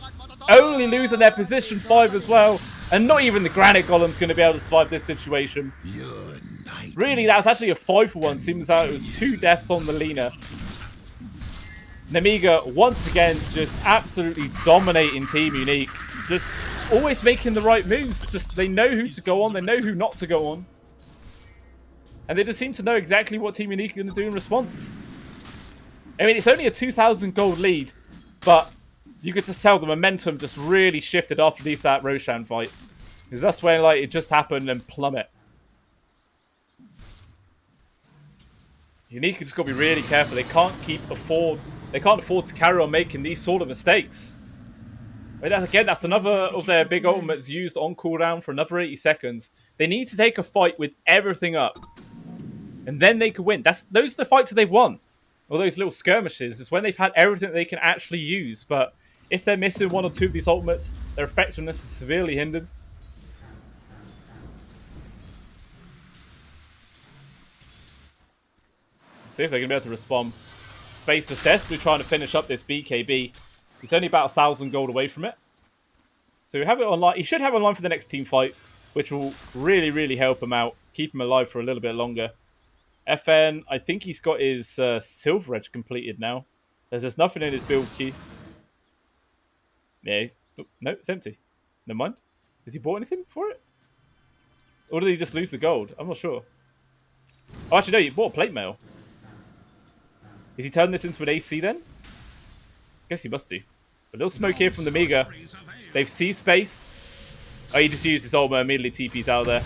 only losing their position 5 as well. And not even the Granite Golem's going to be able to survive this situation. Really, that was actually a 5-for-1. Seems like it was 2 deaths on the Lina. Nemiga, once again, just absolutely dominating Team Unique. Just always making the right moves. Just they know who to go on, they know who not to go on. And they just seem to know exactly what Team Unique are going to do in response. I mean, it's only a 2,000 gold lead, but you could just tell the momentum just really shifted after that Roshan fight. Because that's when, like, it just happened and plummet. Unique just got to be really careful. They can't afford to carry on making these sort of mistakes. I mean, that's another of their big ultimates used on cooldown for another 80 seconds. They need to take a fight with everything up. And then they could win. Those are the fights that they've won. All those little skirmishes is when they've had everything that they can actually use. But if they're missing 1 or 2 of these ultimates, their effectiveness is severely hindered. See if they're going to be able to respond. Space is desperately trying to finish up this BKB. He's only about 1,000 gold away from it. So we have it online. He should have it online for the next team fight, which will really, really help him out. Keep him alive for a little bit longer. FN, I think he's got his Silver Edge completed now. There's nothing in his build key. Yeah, no, it's empty. Never mind. Has he bought anything for it? Or did he just lose the gold? I'm not sure. Oh, actually, no, he bought plate mail. Is he turning this into an AC then? Guess he must do. A little smoke here from the Nemiga. They've seized space. Oh, he just used his ultimate, immediately TP's out of there.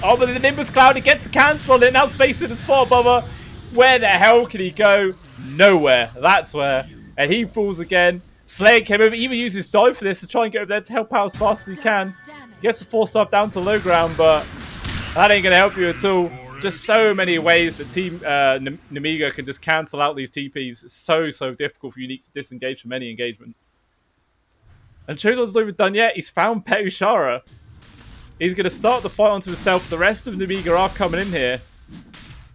Oh, but the Nimbus Cloud, he gets the cancel on it. Now Space in the spot above her. Where the hell can he go? Nowhere. That's where. And he falls again. Slayer came over. He even used his dive for this to try and get over there to help out as fast as he can. He gets the 4-star down to low ground, but that ain't going to help you at all. Just so many ways that Team Nemiga can just cancel out these TPs. It's so difficult for Unique to disengage from any engagement. And Chosen's not even done yet. He's found Perushara. He's going to start the fight onto himself. The rest of Nemiga are coming in here.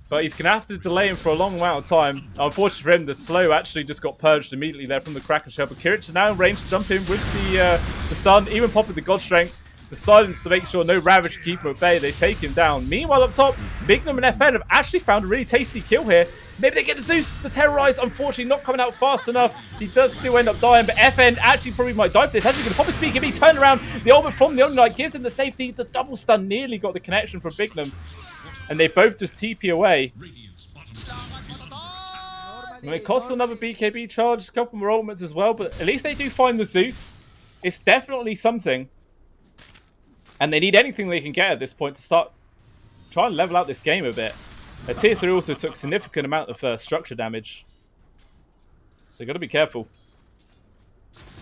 But he's going to have to delay him for a long amount of time. Unfortunately for him, the slow actually just got purged immediately there from the Kraken Shell. But Kirich is now in range to jump in with the stun. Even popping the God Strength. The silence to make sure no Ravage can keep him at bay. They take him down. Meanwhile, up top, Bignum and FN have actually found a really tasty kill here. Maybe they get the Zeus, the Terrorize. Unfortunately, not coming out fast enough. He does still end up dying, but FN actually probably might die for this. Actually going to pop his BKB, turn around. The ultimate from the Omni Knight gives him the safety. The double stun nearly got the connection from Bignum. And they both just TP away. And it costs another BKB charge, a couple more ultimates as well, but at least they do find the Zeus. It's definitely something. And they need anything they can get at this point to start try and level out this game a bit. Tier 3 also took significant amount of structure damage. So got to be careful.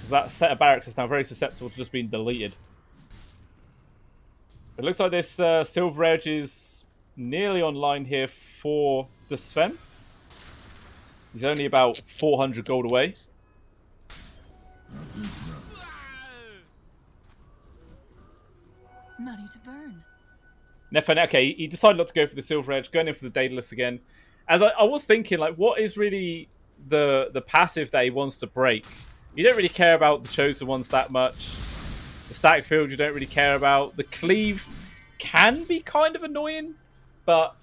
That set of barracks is now very susceptible to just being deleted. It looks like this Silver Edge is nearly online here for the Sven. He's only about 400 gold away. Money to burn. Nefen, okay, he decided not to go for the Silver Edge, going in for the Daedalus again. As I was thinking, like, what is really the passive that he wants to break? You don't really care about the Chosen Ones that much. The static field you don't really care about. The cleave can be kind of annoying, but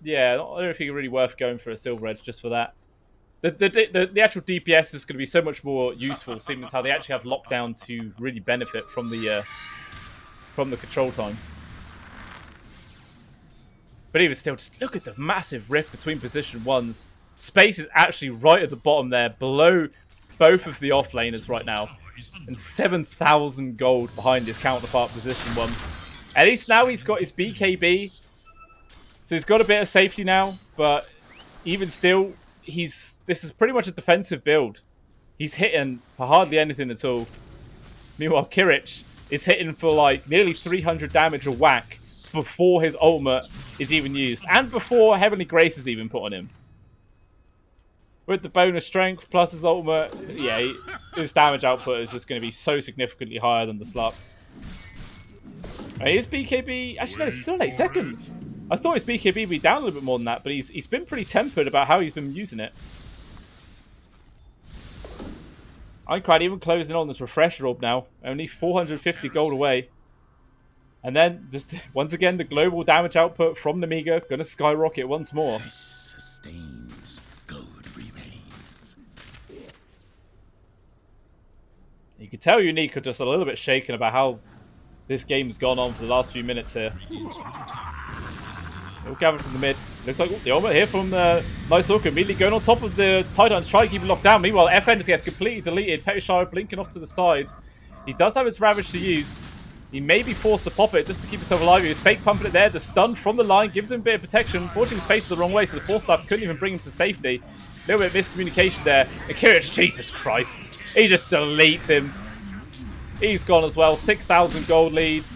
yeah, I don't know if it's really worth going for a Silver Edge just for that. The actual DPS is going to be so much more useful, seeing as how they actually have lockdown to really benefit from the control time. But even still, just look at the massive rift between position ones. Space is actually right at the bottom there, below both of the offlaners right now. And 7,000 gold behind his counterpart position one. At least now he's got his BKB. So he's got a bit of safety now. But even still, this is pretty much a defensive build. He's hitting for hardly anything at all. Meanwhile, Kirich is hitting for like nearly 300 damage a whack before his ultimate is even used. And before Heavenly Grace is even put on him. With the bonus strength plus his ultimate, yeah, his damage output is just going to be so significantly higher than the sluts. His BKB, actually no, it's still 8 seconds. I thought his BKB would be down a little bit more than that, but he's been pretty tempered about how he's been using it. Einkrad even closing on this refresher orb now, only 450 gold away. And then, just once again, the global damage output from Nemiga going to skyrocket once more. Sustains. Gold remains. You can tell Unique are just a little bit shaken about how this game's gone on for the last few minutes here. All gathered from the mid. Looks like the ultimate here from Nice Hawker immediately going on top of the Titans, trying to keep it locked down. Meanwhile, FN just gets completely deleted. Petishire blinking off to the side. He does have his Ravage to use. He may be forced to pop it just to keep himself alive. He was fake pumping it there. The stun from the line gives him a bit of protection. Unfortunately, he's faced the wrong way, so the 4-star couldn't even bring him to safety. A little bit of miscommunication there. And Kirich, Jesus Christ. He just deletes him. He's gone as well. 6,000 gold leads.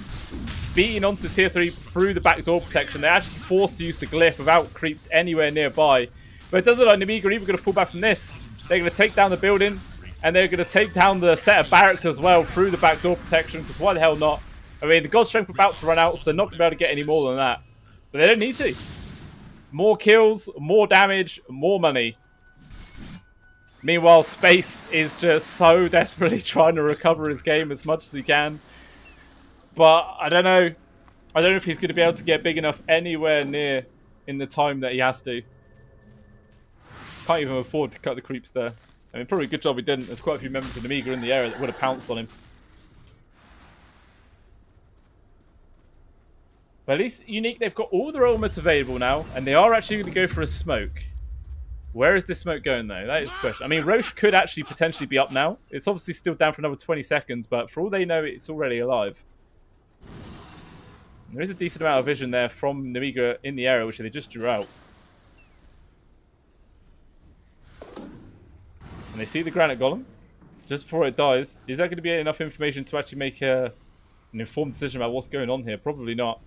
Beating onto the tier 3 through the backdoor protection. They're actually forced to use the glyph without creeps anywhere nearby. But it doesn't look like Nemiga are even going to fall back from this. They're going to take down the building. And they're going to take down the set of barracks as well through the backdoor protection. Because why the hell not? I mean, the God Strength are about to run out, so they're not going to be able to get any more than that. But they don't need to. More kills, more damage, more money. Meanwhile, Space is just so desperately trying to recover his game as much as he can. But I don't know. I don't know if he's going to be able to get big enough anywhere near in the time that he has to. Can't even afford to cut the creeps there. I mean, probably a good job he didn't. There's quite a few members of Nemiga in the area that would have pounced on him. But at least Unique, they've got all their ultimates available now, and they are actually going to go for a smoke. Where is this smoke going, though? That is the question. I mean, Roche could actually potentially be up now. It's obviously still down for another 20 seconds, but for all they know, it's already alive. There is a decent amount of vision there from Nemiga in the area, which they just drew out. And they see the Granite Golem just before it dies. Is that going to be enough information to actually make an informed decision about what's going on here? Probably not.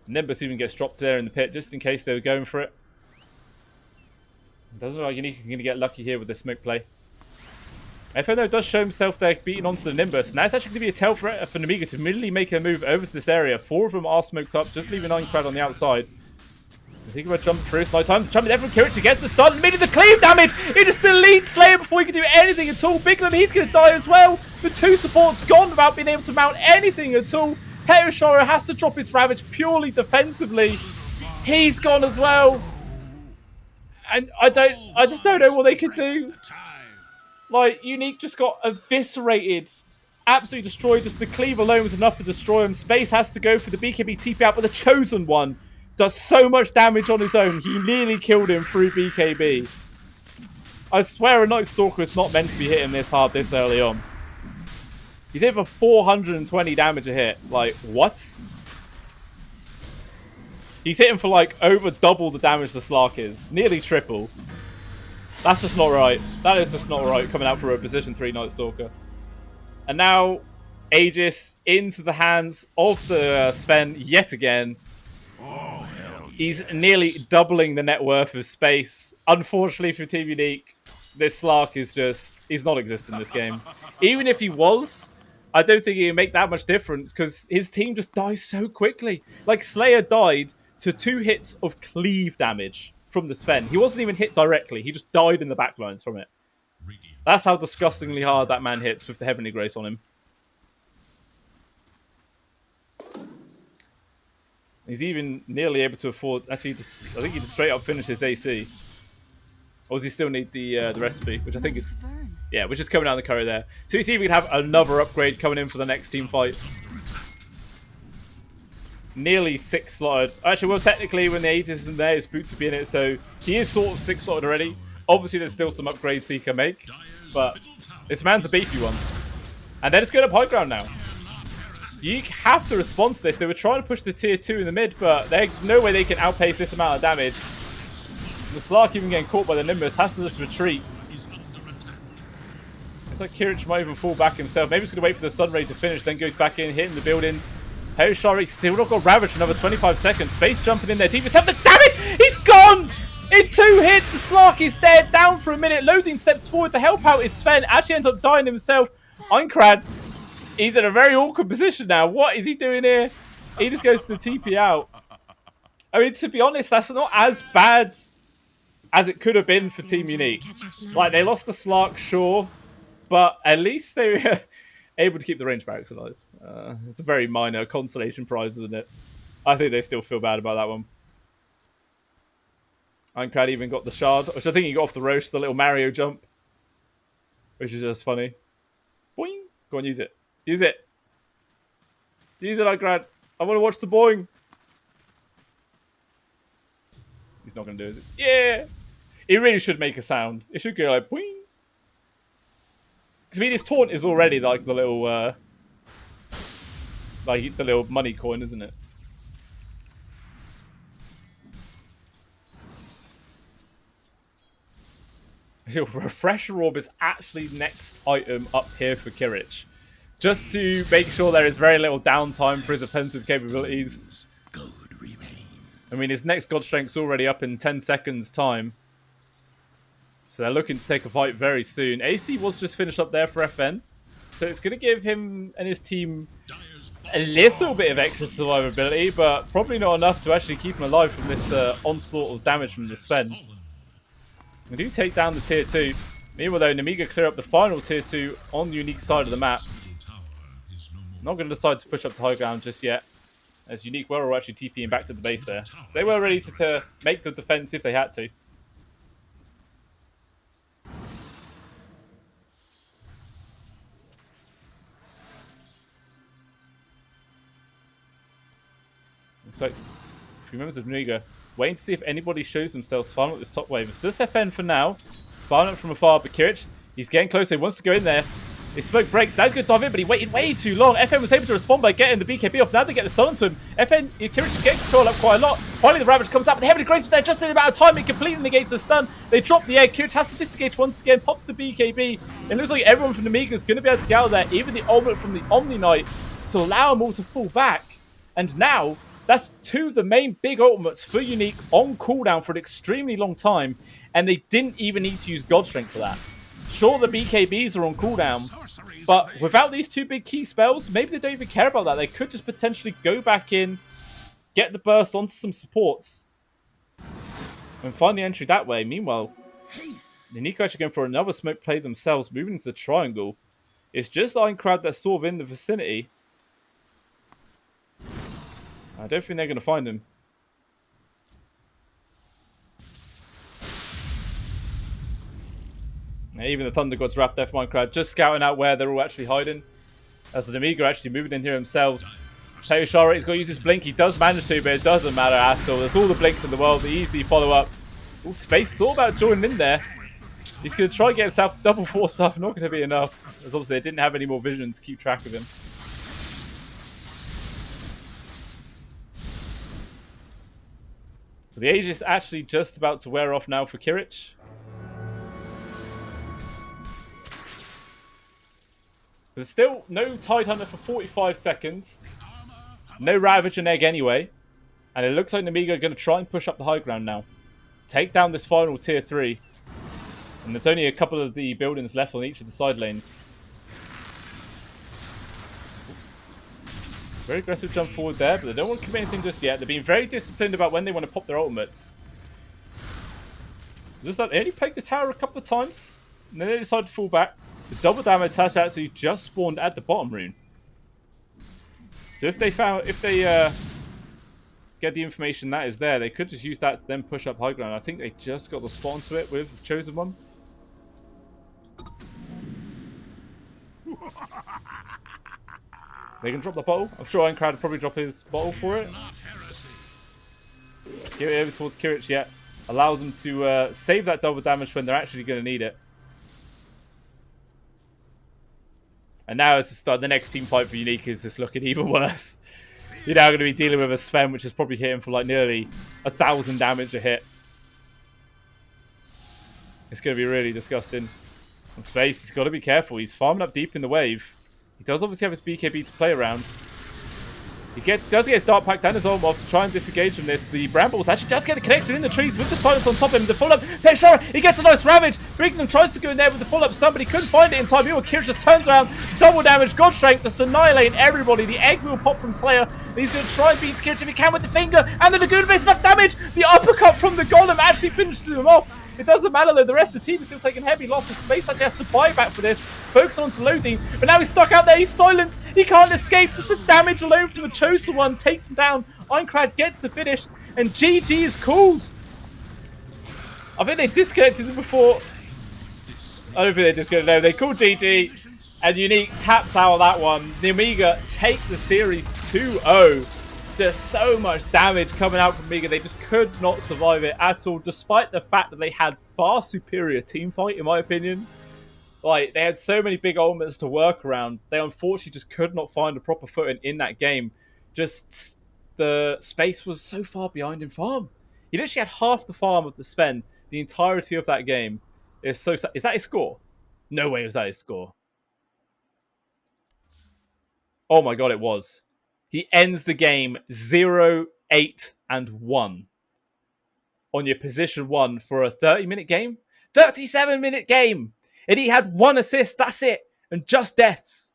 Nimbus even gets dropped there in the pit just in case they were going for it. Doesn't look like Unique are going to get lucky here with the smoke play. FN though does show himself there beating onto the Nimbus. And that's actually going to be a tail threat for Nemiga to immediately make a move over to this area. 4 of them are smoked up, just leaving Einkrad on the outside. I think about jumping through. It's no time to jump in there from Kirich. He gets the stun. Immediately the cleave damage. He just deletes Slayer before he can do anything at all. Biglam, he's going to die as well. The 2 supports gone without being able to mount anything at all. Petishire has to drop his Ravage purely defensively. He's gone as well. And I just don't know what they could do. Like, Unique just got eviscerated. Absolutely destroyed. Just the cleave alone was enough to destroy him. Space has to go for the BKB TP out, but the Chosen One does so much damage on his own. He nearly killed him through BKB. I swear a Night Stalker is not meant to be hitting this hard this early on. He's hit for 420 damage a hit. Like, what? He's hitting for, like, over double the damage the Slark is. Nearly triple. That's just not right. That is just not right coming out for a position 3 Night Stalker. And now, Aegis into the hands of the Sven yet again. He's nearly doubling the net worth of space. Unfortunately for Team Unique, this Slark is just... he's non-existent in this game. Even if he was, I don't think he would make that much difference because his team just dies so quickly. Like, Slayer died to 2 hits of cleave damage from the Sven. He wasn't even hit directly. He just died in the backlines from it. That's how disgustingly hard that man hits with the Heavenly Grace on him. He's even nearly able to afford... actually, I think he just straight up finished his AC. Or does he still need the recipe? Which I think is... yeah, which is coming down the curry there. So you see we can have another upgrade coming in for the next team fight. Nearly 6 slotted. Actually, well, technically, when the Aegis isn't there, his boots would be in it. So he is sort of 6 slotted already. Obviously, there's still some upgrades he can make. But this man's a beefy one. And they're just going up high ground now. You have to respond to this. They were trying to push the tier 2 in the mid, but there's no way they can outpace this amount of damage. The Slark even getting caught by the Nimbus has to just retreat. It's like Kirich might even fall back himself. Maybe he's going to wait for the Sunray to finish, then goes back in, hitting the buildings. Shari still not got ravaged for another 25 seconds. Space jumping in there. Deep yourself. The damage! He's gone! In 2 hits, the Slark is dead. Down for a minute. Loading steps forward to help out his Sven. Actually ends up dying himself. Einkrad, he's in a very awkward position now. What is he doing here? He just goes to the TP out. I mean, to be honest, that's not as bad as it could have been for Team Unique. Like, they lost the Slark, sure. But at least they were able to keep the range barracks alive. It's a very minor consolation prize, isn't it? I think they still feel bad about that one. Einkrad even got the shard, which I think he got off the roast, the little Mario jump. Which is just funny. Boing! Go on, use it. Use it! Use it, Einkrad! I want to watch the boing! He's not going to do it, is it? Yeah! It really should make a sound. It should go like boing! Because I mean, his taunt is already like the little... like the little money coin, isn't it? Refresher Orb is actually next item up here for Kirich. Just to make sure there is very little downtime for his offensive capabilities. I mean, his next God Strength's already up in 10 seconds time. So they're looking to take a fight very soon. AC was just finished up there for FN. So it's going to give him and his team a little bit of extra survivability, but probably not enough to actually keep him alive from this onslaught of damage from the Sven. We do take down the tier 2. Meanwhile, though, Nemiga clear up the final tier 2 on the Unique side of the map. Not going to decide to push up to high ground just yet, as Unique were actually TPing back to the base there. So they were ready to make the defense if they had to. Looks like a few members of Nemiga waiting to see if anybody shows themselves final at this top wave. It's just FN for now. Final from afar, but Kirich, he's getting closer. He wants to go in there. His smoke breaks. Now he's going to dive in, but he waited way too long. FN was able to respond by getting the BKB off. Now they get the stun to him. Kirich is getting control up quite a lot. Finally, the Ravage comes out, but the Heavenly Grace was there just in about time. It completely negates the stun. They drop the egg. Kirich has to disengage once again, pops the BKB. It looks like everyone from Nemiga is going to be able to get out of there, even the ultimate from the Omni Knight, to allow them all to fall back. And now, that's 2 of the main big ultimates for Unique on cooldown for an extremely long time, and they didn't even need to use God Strength for that. Sure, the BKBs are on cooldown, but without these 2 big key spells, maybe they don't even care about that. They could just potentially go back in, get the burst onto some supports, and find the entry that way. Meanwhile, Unique are actually going for another smoke play themselves, moving into the triangle. It's just Einkrad that's sort of in the vicinity. I don't think they're going to find him. Even the Thunder God's Wrath there for Minecraft, just scouting out where they're all actually hiding. As the Nemiga are actually moving in here themselves. Shari, he's got to use his blink. He does manage to, but it doesn't matter at all. There's all the blinks in the world. They easily follow up. All Space thought about joining in there. He's going to try and get himself to double 4 stuff. Not going to be enough. As obviously they didn't have any more vision to keep track of him. But the age is actually just about to wear off now for Kirich. There's still no Tide Hunter for 45 seconds. No Ravage and Egg anyway. And it looks like Nemiga are going to try and push up the high ground now. Take down this final tier 3. And there's only a couple of the buildings left on each of the side lanes. Very aggressive jump forward there, but they don't want to commit anything just yet. They're being very disciplined about when they want to pop their ultimates. Just that they only pegged the tower a couple of times. And then they decide to fall back. The double damage has actually just spawned at the bottom rune. So if they get the information that is there, they could just use that to then push up high ground. I think they just got the spawn to it with Chosen One. They can drop the bottle. I'm sure Ironcrad would probably drop his bottle for it. Get it over towards Kirich yet. Allows them to save that double damage when they're actually going to need it. And now as the next team fight for Unique is just looking even worse. You're now going to be dealing with a Sven, which is probably hitting for like nearly 1,000 damage a hit. It's going to be really disgusting. On Space, he's got to be careful. He's farming up deep in the wave. He does obviously have his BKB to play around. He does get his Dark Pact and his Ulm off to try and disengage from this. The Brambles actually does get a connection in the trees with the silence on top of him. The full up Peshara, he gets a nice Ravage. Brigham tries to go in there with the full up stun, but he couldn't find it in time. Kirich just turns around, double damage, God Strength, just annihilating everybody. The egg will pop from Slayer. He's going to try and beat Kirich if he can with the finger, and the Laguna makes enough damage. The uppercut from the Golem actually finishes him off. It doesn't matter though, the rest of the team is still taking heavy loss of Space. Actually has to buy back for this, focus on to loading, but now he's stuck out there, he's silenced, he can't escape, just the damage alone from the Chosen One takes him down. Ironcrad gets the finish, and GG is called. I think they disconnected him before. I don't think they disconnected him, they called GG, and Unique taps out of that one. Nemiga take the series 2-0. Just so much damage coming out from Nemiga. They just could not survive it at all, despite the fact that they had far superior team fight, in my opinion. Like, they had so many big elements to work around. They unfortunately just could not find a proper footing in that game. Just, the Space was so far behind in farm. He literally had half the farm of the Sven the entirety of that game. It's so sad. Is that his score? No way was that his score. Oh my god, it was. He ends the game 0-8-1 on your position 1 for a 30-minute game. 37-minute game! And he had 1 assist, that's it. And just deaths.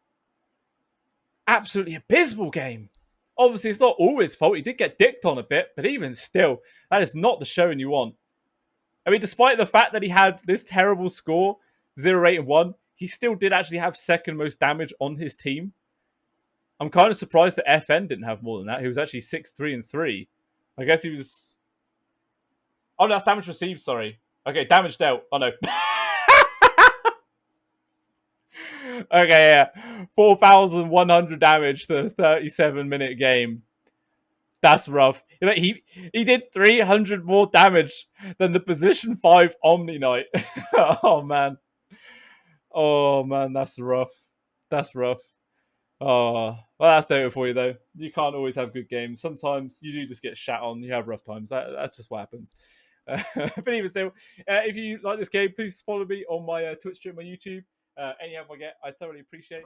Absolutely abysmal game. Obviously, it's not all his fault. He did get dicked on a bit, but even still, that is not the showing you want. I mean, despite the fact that he had this terrible score, 0-8-1, he still did actually have second most damage on his team. I'm kind of surprised that FN didn't have more than that. He was actually 6-3-3. I guess he was... Oh, that's damage received, sorry. Okay, damage dealt. Oh, no. Okay, yeah. 4,100 damage to a 37-minute game. That's rough. He did 300 more damage than the position 5 Omni Knight. Oh, man. Oh, man, that's rough. That's rough. Oh, well, that's Dota for you, though. You can't always have good games. Sometimes you do just get shat on. You have rough times. That's just what happens. But even still, if you like this game, please follow me on my Twitch stream, my YouTube. Any help I get, I thoroughly appreciate.